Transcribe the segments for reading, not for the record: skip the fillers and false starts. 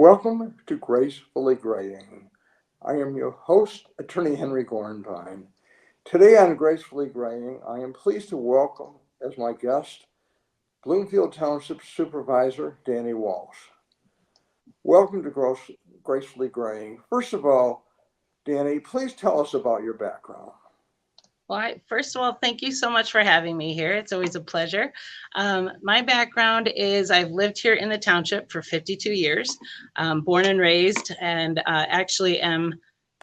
Welcome to Gracefully Graying. I am your host, Attorney Henry Gornbein. Today on Gracefully Graying, I am pleased to welcome as my guest Bloomfield Township Supervisor Dani Walsh. Welcome to Gracefully Graying. First of all, Dani, please tell us about your background. Well, first of all, thank you so much for having me here. It's always a pleasure. My background is I've lived here in the township for 52 years, born and raised, and actually am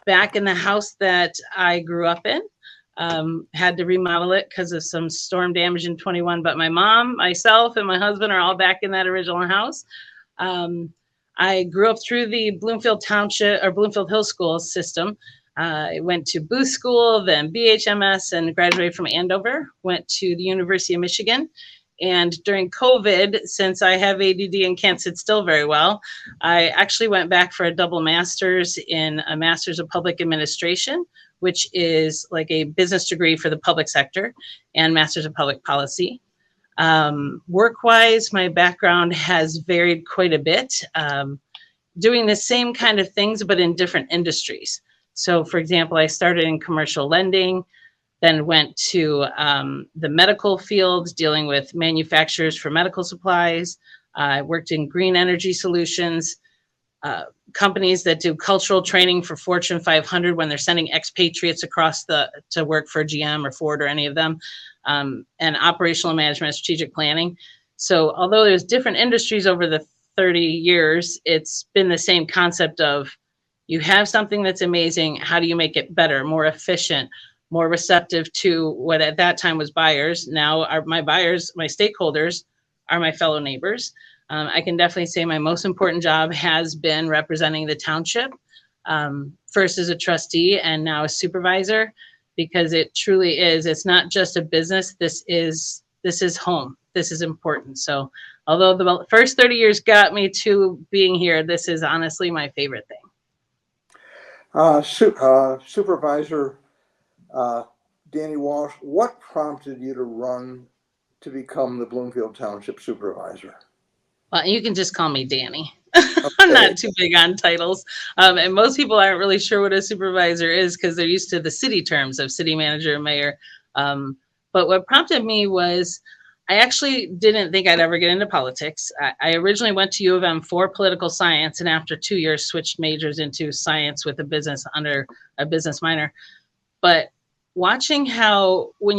back in the house that I grew up in. Had to remodel it because of some storm damage in 21, but my mom, myself, and my husband are all back in that original house. I grew up through the Bloomfield Township or Bloomfield Hill School system. I went to Booth School, then BHMS, and graduated from Andover. Went to the University of Michigan. And during COVID, since I have ADD and can't sit still very well, I actually went back for a double master's in a master's of public administration, which is like a business degree for the public sector, and master's of public policy. Work-wise, my background has varied quite a bit, doing the same kind of things, but in different industries. So, for example, I started in commercial lending, then went to the medical field, dealing with manufacturers for medical supplies. I worked in green energy solutions, companies that do cultural training for Fortune 500 when they're sending expatriates across to work for GM or Ford or any of them, and operational management, strategic planning. So, although there's different industries over the 30 years, it's been the same concept of you have something that's amazing. How do you make it better, more efficient, more receptive to what at that time was buyers? Now are my buyers, my stakeholders are my fellow neighbors. I can definitely say my most important job has been representing the township, first as a trustee and now a supervisor, because it truly is. It's not just a business. This is home. This is important. So although the first 30 years got me to being here, this is honestly my favorite thing. Supervisor Dani Walsh, what prompted you to run to become the Bloomfield Township Supervisor? Well, you can just call me Dani. I'm not too big on titles. And most people aren't really sure what a supervisor is because they're used to the city terms of city manager and mayor. But what prompted me was I actually didn't think I'd ever get into politics. I originally went to U of M for political science, and after 2 years switched majors into science with a business under a business minor. But watching how when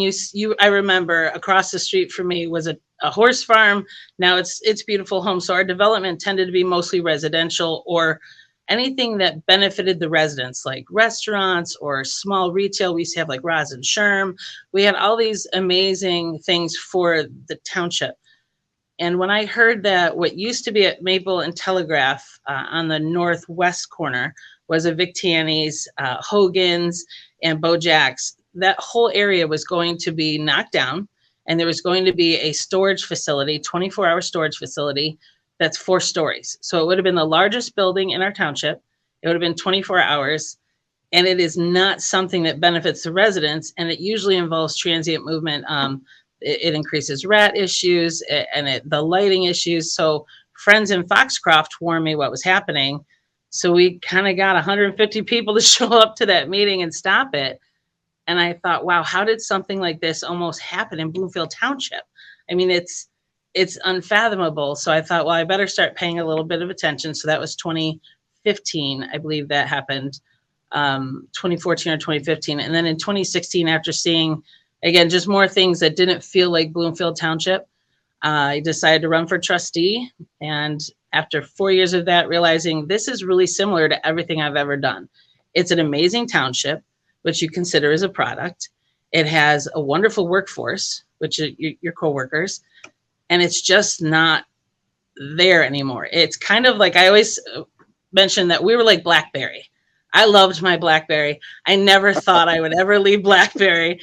I remember across the street from me was a horse farm. Now it's beautiful homes. So our development tended to be mostly residential or anything that benefited the residents, like restaurants or small retail. We used to have like Roz and Sherm. We had all these amazing things for the township. And when I heard that what used to be at Maple and Telegraph on the northwest corner was a Vic Tanny's, Hogan's, and Bojack's, that whole area was going to be knocked down, and there was going to be a storage facility, 24-hour storage facility, that's 4 stories. So it would have been the largest building in our township. It would have been 24 hours. And it is not something that benefits the residents. And it usually involves transient movement. It increases rat issues and the lighting issues. So friends in Foxcroft warned me what was happening. So we kind of got 150 people to show up to that meeting and stop it. And I thought, wow, how did something like this almost happen in Bloomfield Township? I mean, it's unfathomable. So I thought, well, I better start paying a little bit of attention. So that was 2015, I believe that happened, 2014 or 2015. And then in 2016, after seeing, again, just more things that didn't feel like Bloomfield Township, I decided to run for trustee. And after 4 years of that, realizing this is really similar to everything I've ever done. It's an amazing township, which you consider as a product. It has a wonderful workforce, which are your coworkers. And it's just not there anymore. It's kind of like I always mention that we were like BlackBerry. I loved my BlackBerry. I never thought I would ever leave BlackBerry.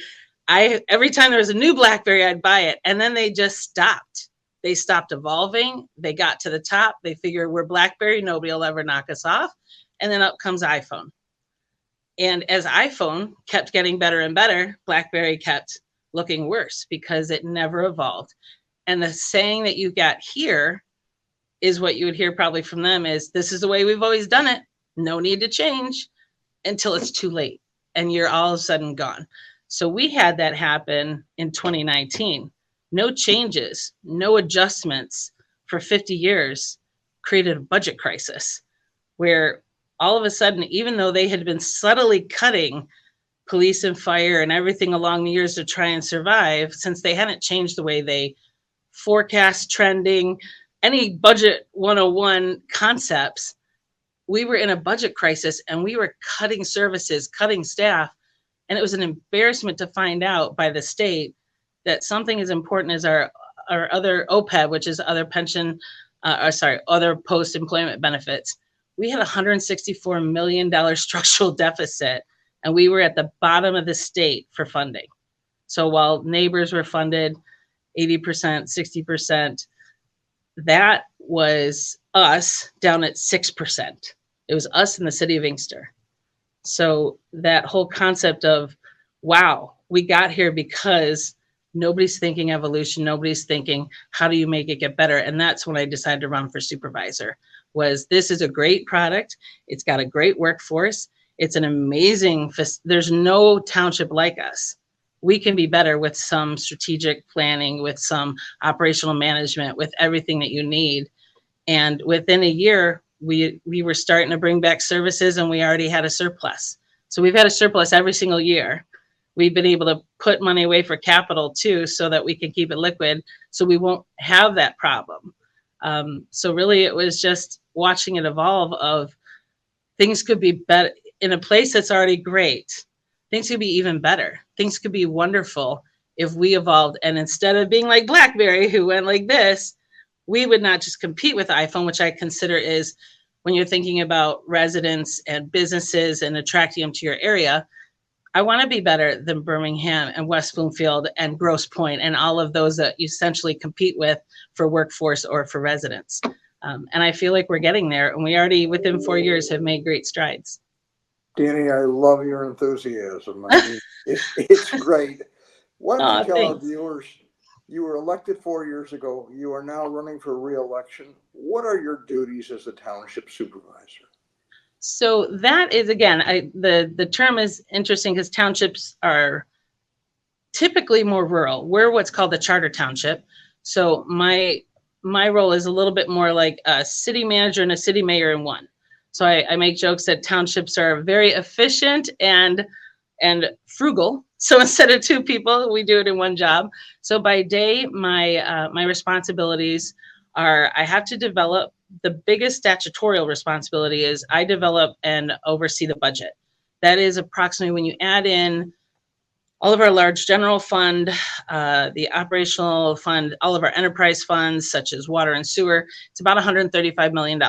Every time there was a new BlackBerry, I'd buy it. And then they just stopped. They stopped evolving. They got to the top. They figured we're BlackBerry. Nobody will ever knock us off. And then up comes iPhone. And as iPhone kept getting better and better, BlackBerry kept looking worse because it never evolved. And the saying that you got here is what you would hear probably from them is, this is the way we've always done it. No need to change, until it's too late and you're all of a sudden gone. So we had that happen in 2019. No changes, no adjustments for 50 years created a budget crisis where all of a sudden, even though they had been subtly cutting police and fire and everything along the years to try and survive, since they hadn't changed the way they forecast trending, any budget 101 concepts, we were in a budget crisis and we were cutting services, cutting staff. And it was an embarrassment to find out by the state that something as important as our other OPEB, which is other pension, other post-employment benefits. We had $164 million structural deficit, and we were at the bottom of the state for funding. So while neighbors were funded 80%, 60%, that was us down at 6%. It was us in the city of Inkster. So that whole concept of, wow, we got here because nobody's thinking evolution. Nobody's thinking, how do you make it get better? And that's when I decided to run for supervisor. Was this is a great product. It's got a great workforce. It's an amazing, there's no township like us. We can be better with some strategic planning, with some operational management, with everything that you need. And within a year, we were starting to bring back services and we already had a surplus. So we've had a surplus every single year. We've been able to put money away for capital too, so that we can keep it liquid, so we won't have that problem. So really it was just watching it evolve of things could be better in a place that's already great. Things could be even better. Things could be wonderful if we evolved. And instead of being like BlackBerry, who went like this, we would not just compete with iPhone, which I consider is when you're thinking about residents and businesses and attracting them to your area. I want to be better than Birmingham and West Bloomfield and Grosse Pointe and all of those that you essentially compete with for workforce or for residents. And I feel like we're getting there, and we already within 4 years have made great strides. Dani, I love your enthusiasm. I mean, it's great. Why don't you tell our viewers, you were elected 4 years ago. You are now running for re-election. What are your duties as a township supervisor? So that is, again, the term is interesting because townships are typically more rural. We're what's called a charter township. So my role is a little bit more like a city manager and a city mayor in one. So I make jokes that townships are very efficient and frugal. So instead of two people, we do it in one job. So by day, my responsibilities are, I have to develop, the biggest statutorial responsibility is I develop and oversee the budget. That is approximately, when you add in all of our large general fund, the operational fund, all of our enterprise funds, such as water and sewer, it's about $135 million.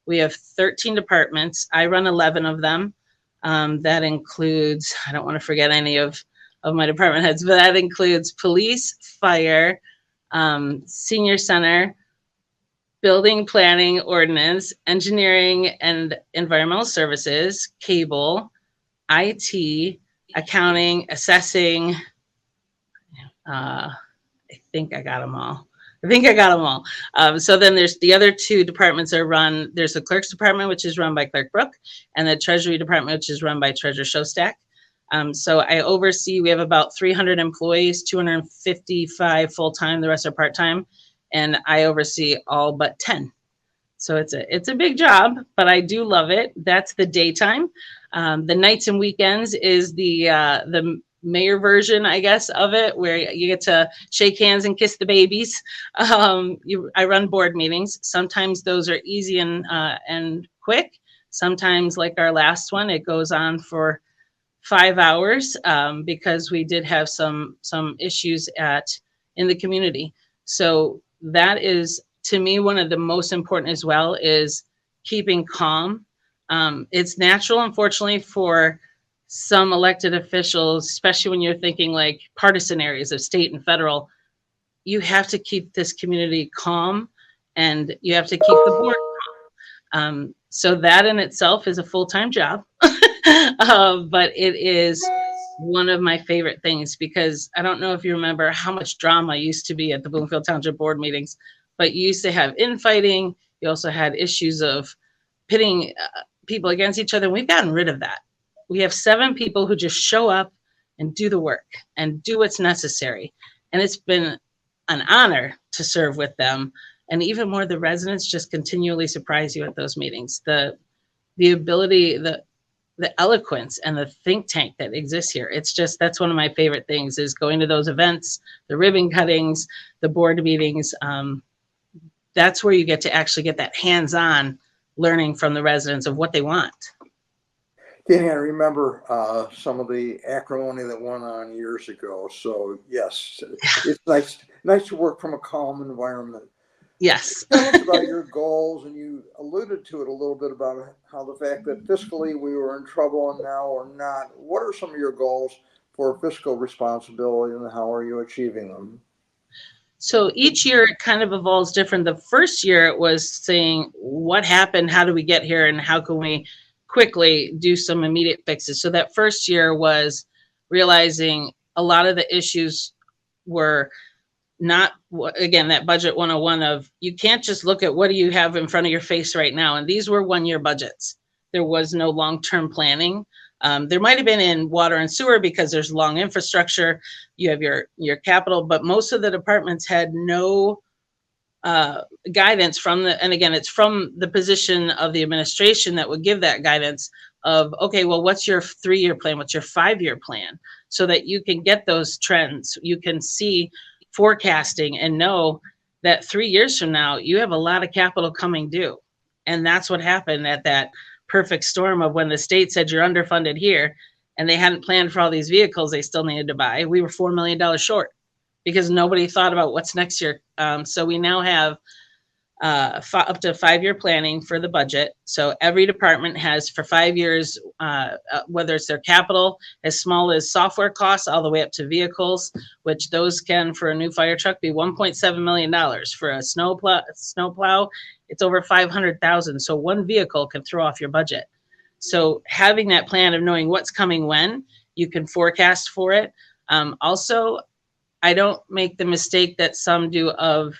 We have 13 departments. I run 11 of them. That includes, I don't want to forget any of my department heads, but that includes police, fire, senior center, building, planning, ordinance, engineering and environmental services, cable, IT, accounting, assessing. I think I got them all. So then there's the other two departments are run. There's the clerk's department, which is run by Clerk Brook, and the treasury department, which is run by Treasurer Shostak. So I oversee, we have about 300 employees, 255 full-time, the rest are part-time, and I oversee all but 10. So it's a big job, but I do love it. That's the daytime. The nights and weekends is the mayor version, I guess, of it, where you get to shake hands and kiss the babies. I run board meetings. Sometimes those are easy and quick. Sometimes, like our last one, it goes on for 5 hours because we did have some issues in the community. So that is, to me, one of the most important as well, is keeping calm. It's natural, unfortunately, for some elected officials, especially when you're thinking like partisan areas of state and federal, you have to keep this community calm and you have to keep the board calm. So that in itself is a full-time job, but it is one of my favorite things, because I don't know if you remember how much drama used to be at the Bloomfield Township board meetings. but you used to have infighting. You also had issues of pitting people against each other. We've gotten rid of that. We have 7 people who just show up and do the work and do what's necessary. And it's been an honor to serve with them. And even more, the residents just continually surprise you at those meetings. The ability, the eloquence and the think tank that exists here. It's just, that's one of my favorite things, is going to those events, the ribbon cuttings, the board meetings. That's where you get to actually get that hands-on learning from the residents of what they want. Danny, I remember some of the acrimony that went on years ago. So yes, it's nice to work from a calm environment. Yes. Tell us about your goals, and you alluded to it a little bit about how the fact that fiscally we were in trouble and now we're not. What are some of your goals for fiscal responsibility, and how are you achieving them? So each year it kind of evolves different. The first year it was saying, what happened? How do we get here? And how can we quickly do some immediate fixes? So that first year was realizing a lot of the issues were not, again, that budget 101 of, you can't just look at what do you have in front of your face right now. And these were 1-year budgets. There was no long-term planning. There might have been in water and sewer because there's long infrastructure. You have your capital, but most of the departments had no guidance from and again, it's from the position of the administration that would give that guidance of, okay, well, what's your 3-year plan? What's your 5-year plan? So that you can get those trends. You can see forecasting and know that 3 years from now, you have a lot of capital coming due. And that's what happened at that perfect storm of when the state said you're underfunded here, and they hadn't planned for all these vehicles they still needed to buy. We were $4 million short because nobody thought about what's next year. So we now have up to 5-year planning for the budget. So every department has for 5 years, whether it's their capital, as small as software costs, all the way up to vehicles, which those can, for a new fire truck, be $1.7 million. For a snowplow, it's over $500,000. So one vehicle can throw off your budget. So having that plan of knowing what's coming when, you can forecast for it. Also, I don't make the mistake that some do of,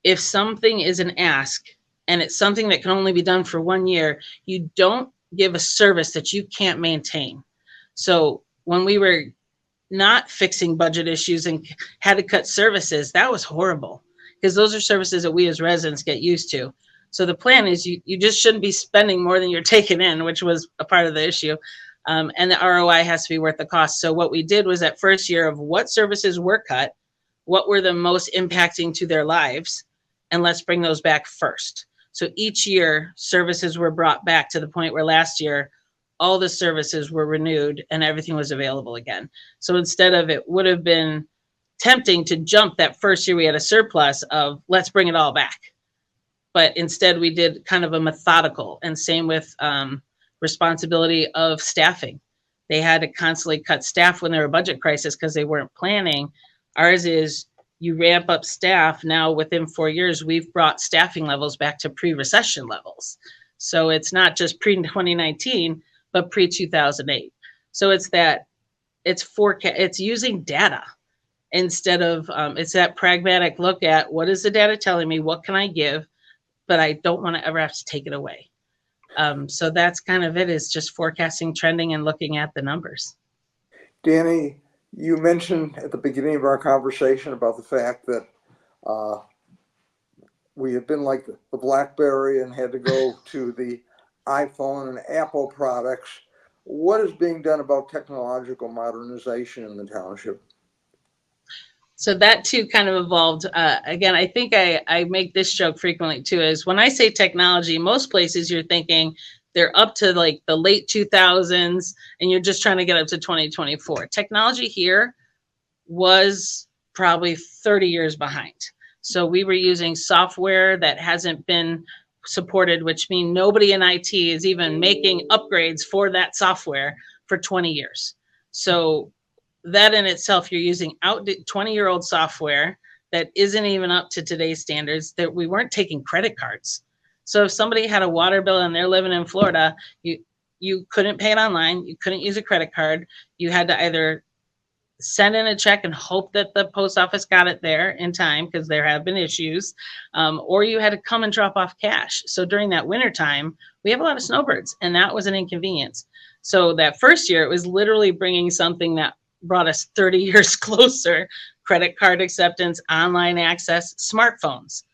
if something is an ask and it's something that can only be done for 1 year, you don't give a service that you can't maintain. So when we were not fixing budget issues and had to cut services, that was horrible, because those are services that we as residents get used to. So the plan is you just shouldn't be spending more than you're taking in, which was a part of the issue. And the ROI has to be worth the cost. So what we did was that first year of what services were cut, what were the most impacting to their lives, and let's bring those back first. So each year services were brought back to the point where last year, all the services were renewed and everything was available again. So instead of, it would have been tempting to jump that first year we had a surplus of, let's bring it all back. But instead we did kind of a methodical, and same with responsibility of staffing. They had to constantly cut staff when there were a budget crisis because they weren't planning. Ours is, you ramp up staff. Now within 4 years, we've brought staffing levels back to pre-recession levels. So it's not just pre-2019, but pre-2008. So it's that, it's using data instead of, it's that pragmatic look at, what is the data telling me? What can I give? But I don't want to ever have to take it away. So that's kind of it, is just forecasting, trending, and looking at the numbers. Danny, you mentioned at the beginning of our conversation about the fact that we have been like the BlackBerry and had to go to the iPhone and Apple products. What is being done about technological modernization in the township? So that too kind of evolved. Again, I think I make this joke frequently too, is when I say technology, most places you're thinking they're up to like the late 2000s and you're just trying to get up to 2024. Technology here was probably 30 years behind. So we were using software that hasn't been supported, which means nobody in IT is even making upgrades for that software for 20 years. So that in itself, you're using 20-year-old software that isn't even up to today's standards, that we weren't taking credit cards. So if somebody had a water bill and they're living in Florida, you couldn't pay it online. You couldn't use a credit card. You had to either send in a check and hope that the post office got it there in time, because there have been issues, or you had to come and drop off cash. So during that winter time, we have a lot of snowbirds, and that was an inconvenience. So that first year, it was literally bringing something that brought us 30 years closer: credit card acceptance, online access, smartphones.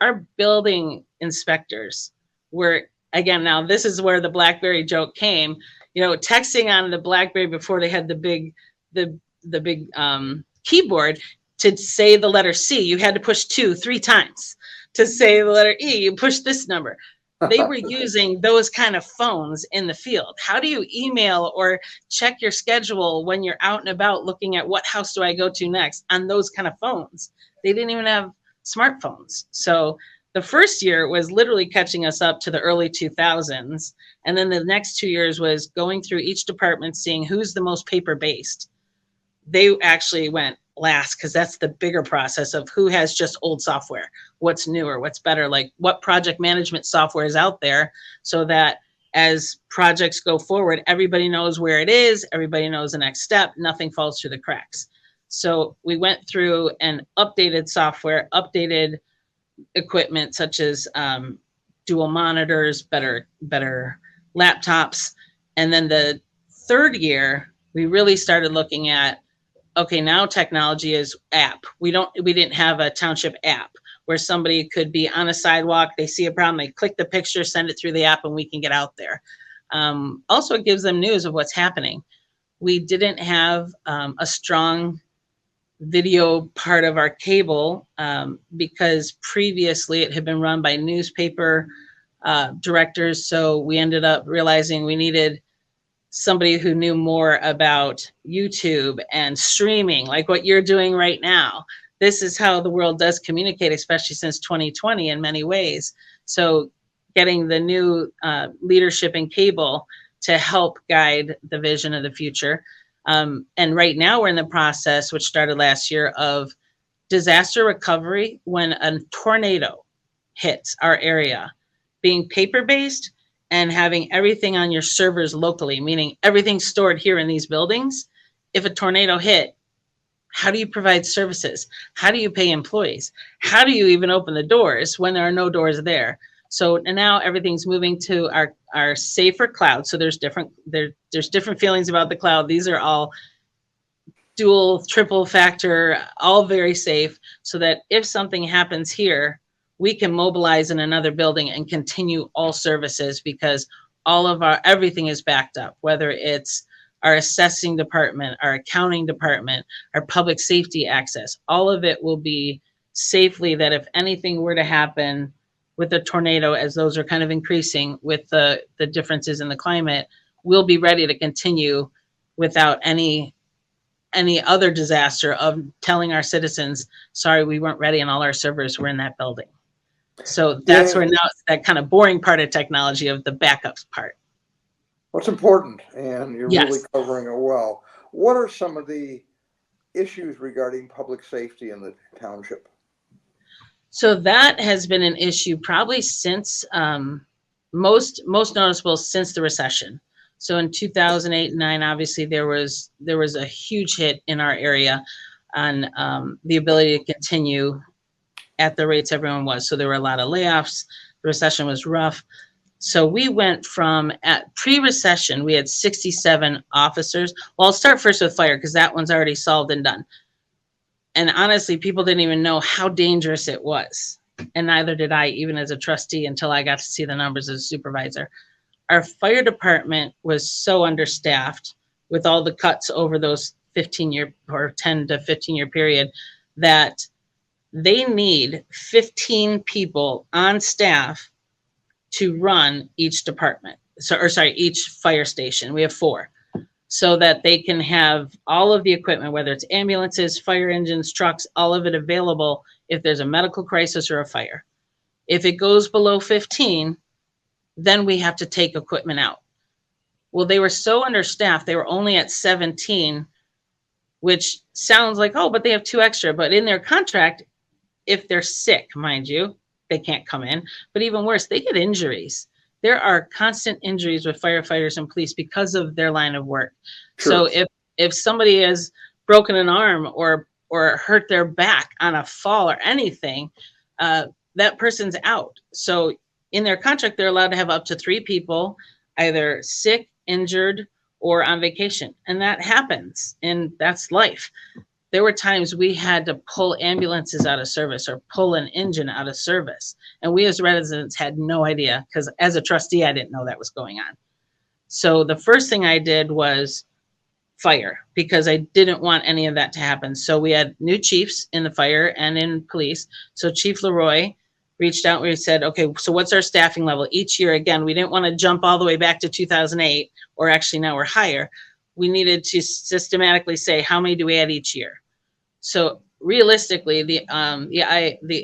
Our building inspectors were, again, now this is where the BlackBerry joke came, texting on the BlackBerry before they had the big keyboard. To say the letter C, you had to push 2-3 times. To say the letter E, you push this number. They were using those kind of phones in the field. How do you email or check your schedule when you're out and about looking at what house do I go to next on those kind of phones? They didn't even have smartphones. So the first year was literally catching us up to the early 2000s. And then the next 2 years was going through each department, seeing who's the most paper-based. They actually went last, because that's the bigger process of who has just old software, what's newer, what's better, like what project management software is out there, so that as projects go forward, everybody knows where it is, everybody knows the next step, nothing falls through the cracks. So we went through and updated software, updated equipment such as dual monitors, better laptops. And then the third year, we really started looking at, okay, now technology is app. We didn't have a township app where somebody could be on a sidewalk, they see a problem, they click the picture, send it through the app, and we can get out there. Also, it gives them news of what's happening. We didn't have a strong video part of our cable, because previously it had been run by newspaper directors. So we ended up realizing we needed somebody who knew more about YouTube and streaming, like what you're doing right now. This is how the world does communicate, especially since 2020 in many ways. So getting the new leadership in cable to help guide the vision of the future. And right now we're in the process, which started last year, of disaster recovery when a tornado hits our area, being paper-based and having everything on your servers locally, meaning everything's stored here in these buildings. If a tornado hit, how do you provide services? How do you pay employees? How do you even open the doors when there are no doors there? So now everything's moving to our safer cloud. So there's different feelings about the cloud. These are all dual, triple factor, all very safe, so that if something happens here, we can mobilize in another building and continue all services, because all of everything is backed up, whether it's our assessing department, our accounting department, our public safety access, all of it will be safely, that if anything were to happen with a tornado, as those are kind of increasing with the differences in the climate, we'll be ready to continue without any other disaster of telling our citizens, sorry, we weren't ready and all our servers were in that building. So that's where now it's that kind of boring part of technology, of the backups part. What's important, and you're Yes. really covering it well. What are some of the issues regarding public safety in the township? So that has been an issue probably since most noticeable since the recession. So in 2008 and 9, obviously there was a huge hit in our area on the ability to continue at the rates everyone was. So there were a lot of layoffs. The recession was rough. So we went from, at pre-recession, we had 67 officers. Well, I'll start first with fire, because that one's already solved and done. And honestly, people didn't even know how dangerous it was. And neither did I, even as a trustee, until I got to see the numbers as a supervisor. Our fire department was so understaffed with all the cuts over those 15-year or 10 to 15-year period, that they need 15 people on staff to run each department. Each fire station. We have 4. So that they can have all of the equipment, whether it's ambulances, fire engines, trucks, all of it available if there's a medical crisis or a fire. If it goes below 15, then we have to take equipment out. Well, they were so understaffed, they were only at 17, which sounds like, oh, but they have 2 extra. But in their contract, if they're sick, mind you, they can't come in. But even worse, they get injuries. There are constant injuries with firefighters and police because of their line of work. Sure. So if somebody is broken an arm or hurt their back on a fall or anything, that person's out. So in their contract, they're allowed to have up to 3 people either sick, injured, or on vacation. And that happens, and that's life. There were times we had to pull ambulances out of service or pull an engine out of service. And we as residents had no idea, because as a trustee, I didn't know that was going on. So the first thing I did was fire, because I didn't want any of that to happen. So we had new chiefs in the fire and in police. So Chief Leroy reached out and we said, okay, so what's our staffing level each year? Again, we didn't want to jump all the way back to 2008, or actually now we're higher. We needed to systematically say, how many do we add each year? So realistically, the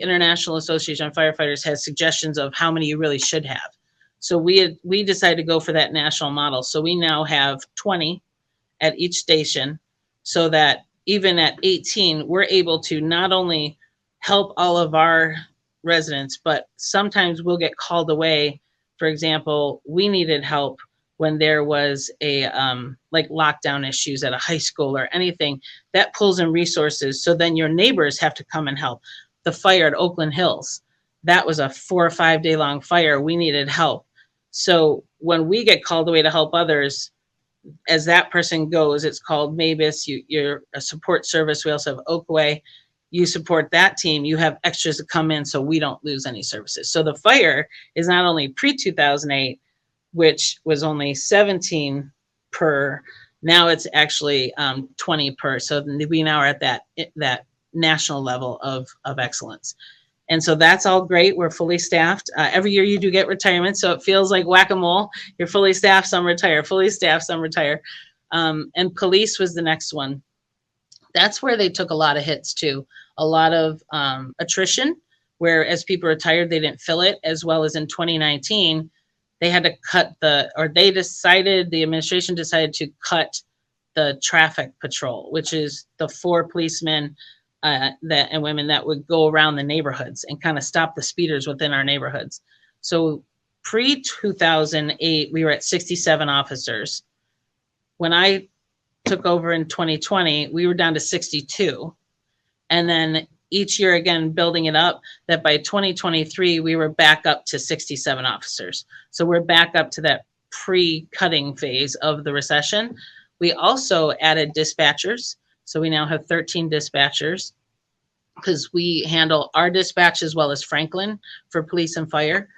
International Association of Firefighters has suggestions of how many you really should have. So we decided to go for that national model. So we now have 20 at each station, so that even at 18, we're able to not only help all of our residents, but sometimes we'll get called away. For example, we needed help when there was a like lockdown issues at a high school or anything that pulls in resources. So then your neighbors have to come and help. The fire at Oakland Hills, that was a 4 or 5 day long fire. We needed help. So when we get called away to help others, as that person goes, it's called MABIS. You're a support service. We also have Oakaway. You support that team. You have extras to come in, so we don't lose any services. So the fire is not only pre-2008, which was only 17 per. Now it's actually 20 per. So we now are at that national level of excellence. And so that's all great. We're fully staffed. Every year you do get retirement, so it feels like whack-a-mole. You're fully staffed, some retire, fully staffed, some retire. And police was the next one. That's where they took a lot of hits too. A lot of attrition, where as people retired, they didn't fill it, as well as in 2019, they had to cut the administration decided to cut the traffic patrol, which is the 4 policemen and women that would go around the neighborhoods and kind of stop the speeders within our neighborhoods. So pre-2008, we were at 67 officers. When I took over in 2020, we were down to 62. And then each year, again, building it up, that by 2023, we were back up to 67 officers. So we're back up to that pre-cutting phase of the recession. We also added dispatchers. So we now have 13 dispatchers, because we handle our dispatch as well as Franklin for police and fire.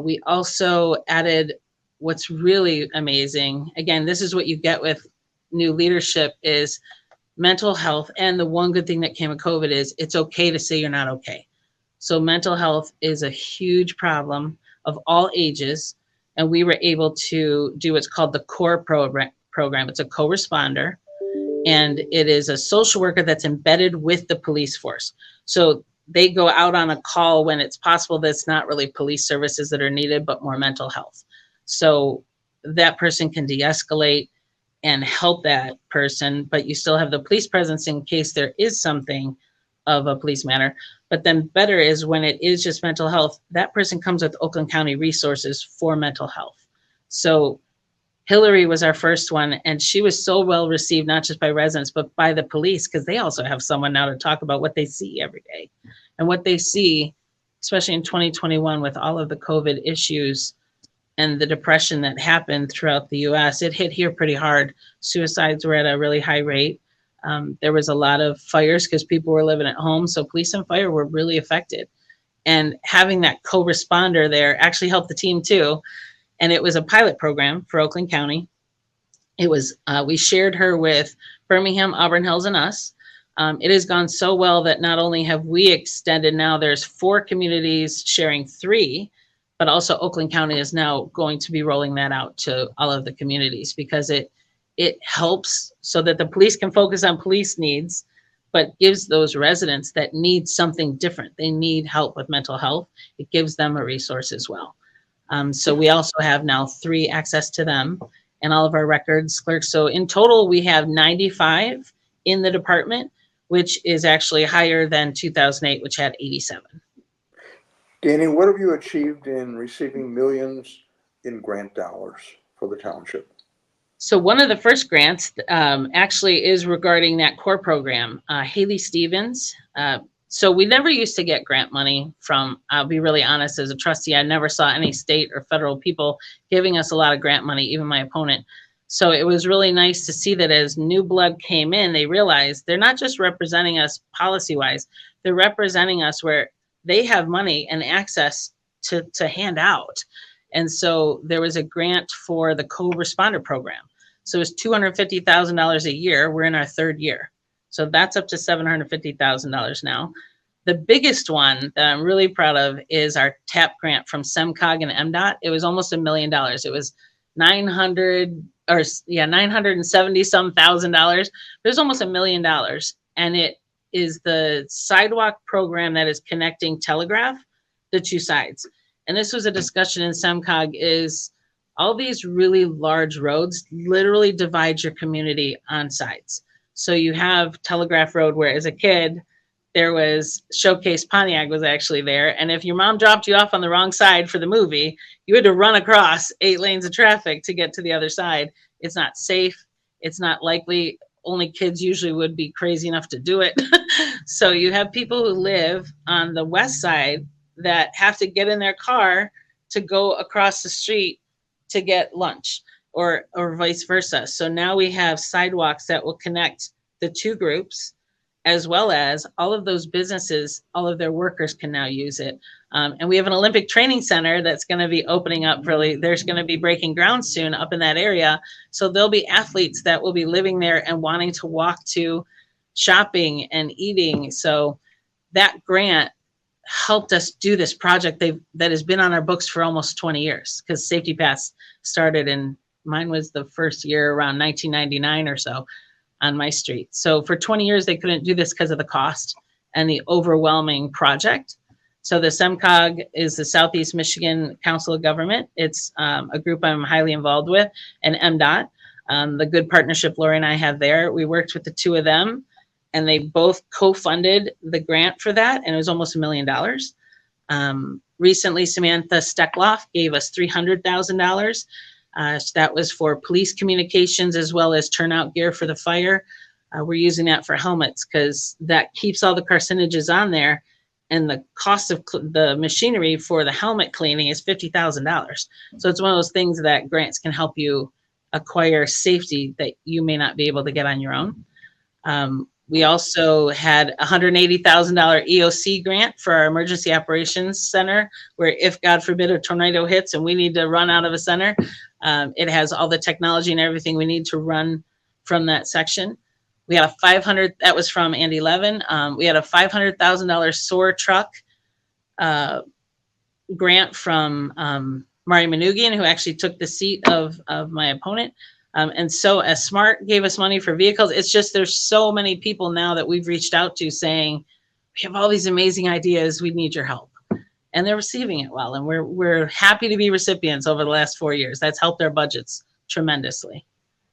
We also added, what's really amazing, again, this is what you get with new leadership, is mental health. And the one good thing that came of COVID is it's okay to say you're not okay. So mental health is a huge problem of all ages. And we were able to do what's called the CORE program. It's a co-responder. And it is a social worker that's embedded with the police force. So they go out on a call when it's possible that's not really police services that are needed, but more mental health. So that person can de-escalate and help that person, but you still have the police presence in case there is something of a police matter. But then better is when it is just mental health, that person comes with Oakland County resources for mental health. So Hillary was our first one, and she was so well received, not just by residents, but by the police, because they also have someone now to talk about what they see every day. And what they see, especially in 2021 with all of the COVID issues and the depression that happened throughout the US, it hit here pretty hard. Suicides were at a really high rate. There was a lot of fires because people were living at home. So police and fire were really affected. And having that co-responder there actually helped the team too. And it was a pilot program for Oakland County. It was, we shared her with Birmingham, Auburn Hills, and us. It has gone so well that not only have we extended, now there's 4 communities sharing 3, but also Oakland County is now going to be rolling that out to all of the communities, because it helps so that the police can focus on police needs, but gives those residents that need something different. They need help with mental health. It gives them a resource as well. So we also have now 3 access to them and all of our records clerks. So in total, we have 95 in the department, which is actually higher than 2008, which had 87. Dani, what have you achieved in receiving millions in grant dollars for the township? So one of the first grants actually is regarding that core program. Haley Stevens. So we never used to get grant money from, I'll be really honest, as a trustee, I never saw any state or federal people giving us a lot of grant money, even my opponent. So it was really nice to see that as new blood came in, they realized they're not just representing us policy wise, they're representing us where they have money and access to hand out. And so there was a grant for the co-responder program. So it's $250,000 a year. We're in our third year. So that's up to $750,000 now. The biggest one that I'm really proud of is our TAP grant from SEMCOG and MDOT. It was almost $1 million. It was 970 some $1,000. There's almost $1 million. And it is the sidewalk program that is connecting Telegraph, the two sides. And this was a discussion in SEMCOG is all these really large roads literally divide your community on sides. So you have Telegraph Road where as a kid, there was Showcase Pontiac was actually there. And if your mom dropped you off on the wrong side for the movie, you had to run across 8 lanes of traffic to get to the other side. It's not safe. It's not likely. Only kids usually would be crazy enough to do it. So you have people who live on the west side that have to get in their car to go across the street to get lunch or vice versa. So now we have sidewalks that will connect the two groups, as well as all of those businesses, all of their workers can now use it. And we have an Olympic training center that's going to be opening up really. There's going to be breaking ground soon up in that area. So there'll be athletes that will be living there and wanting to walk to shopping and eating. So that grant helped us do this project that has been on our books for almost 20 years because Safety Pass started in, mine was the first year around 1999 or so on my street. So for 20 years, they couldn't do this because of the cost and the overwhelming project. So the SEMCOG is the Southeast Michigan Council of Government. It's a group I'm highly involved with, and MDOT, the good partnership Lori and I have there. We worked with the two of them, and they both co-funded the grant for that, and it was almost $1 million. Recently, Samantha Steckloff gave us $300,000. That was for police communications as well as turnout gear for the fire. We're using that for helmets because that keeps all the carcinogens on there, and the cost of the machinery for the helmet cleaning is $50,000. So it's one of those things that grants can help you acquire safety that you may not be able to get on your own. We also had a $180,000 EOC grant for our Emergency Operations Center, where if, God forbid, a tornado hits and we need to run out of a center, it has all the technology and everything we need to run from that section. We had that was from Andy Levin. We had a $500,000 SOAR truck grant from Mari Manugian, who actually took the seat of my opponent. And so as SMART gave us money for vehicles, it's just there's so many people now that we've reached out to saying, we have all these amazing ideas, we need your help. And they're receiving it well. And we're happy to be recipients over the last 4 years. That's helped their budgets tremendously.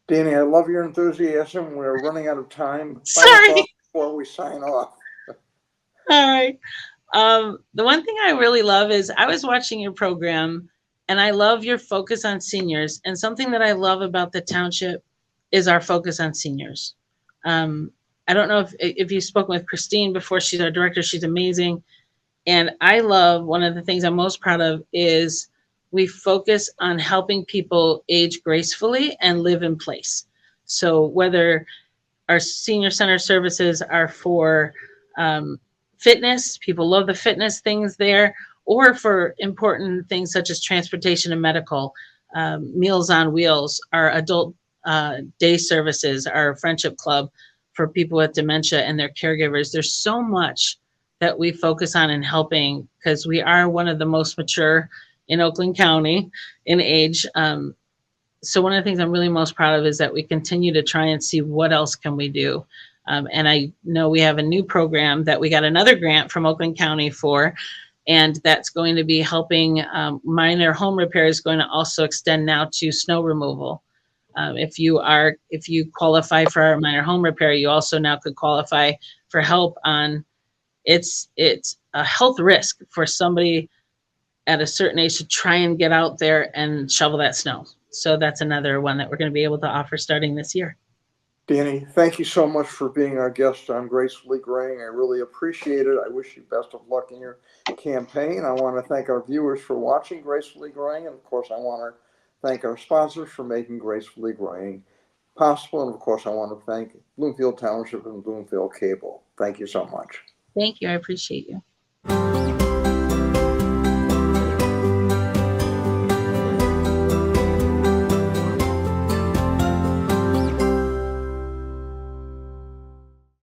Dani, I love your enthusiasm. We're running out of time. Sorry. Before we sign off. All right. The one thing I really love is I was watching your program, and I love your focus on seniors. And something that I love about the township is our focus on seniors. I don't know if you've spoken with Christine before. She's our director. She's amazing. And I love, one of the things I'm most proud of is we focus on helping people age gracefully and live in place. So whether our senior center services are for fitness, people love the fitness things there, or for important things such as transportation and medical, Meals on Wheels, our adult day services, our friendship club for people with dementia and their caregivers. There's so much that we focus on in helping because we are one of the most mature in Oakland County in age. So one of the things I'm really most proud of is that we continue to try and see what else can we do. And I know we have a new program that we got another grant from Oakland County for, and that's going to be helping minor home repair is going to also extend now to snow removal. If you qualify for our minor home repair, you also now could qualify for help on it's a health risk for somebody at a certain age to try and get out there and shovel that snow. So that's another one that we're going to be able to offer starting this year. Dani, thank you so much for being our guest on Gracefully Graying. I really appreciate it. I wish you best of luck in your campaign. I want to thank our viewers for watching Gracefully Graying. And of course, I want to thank our sponsors for making Gracefully Graying possible. And of course, I want to thank Bloomfield Township and Bloomfield Cable. Thank you so much. Thank you. I appreciate you.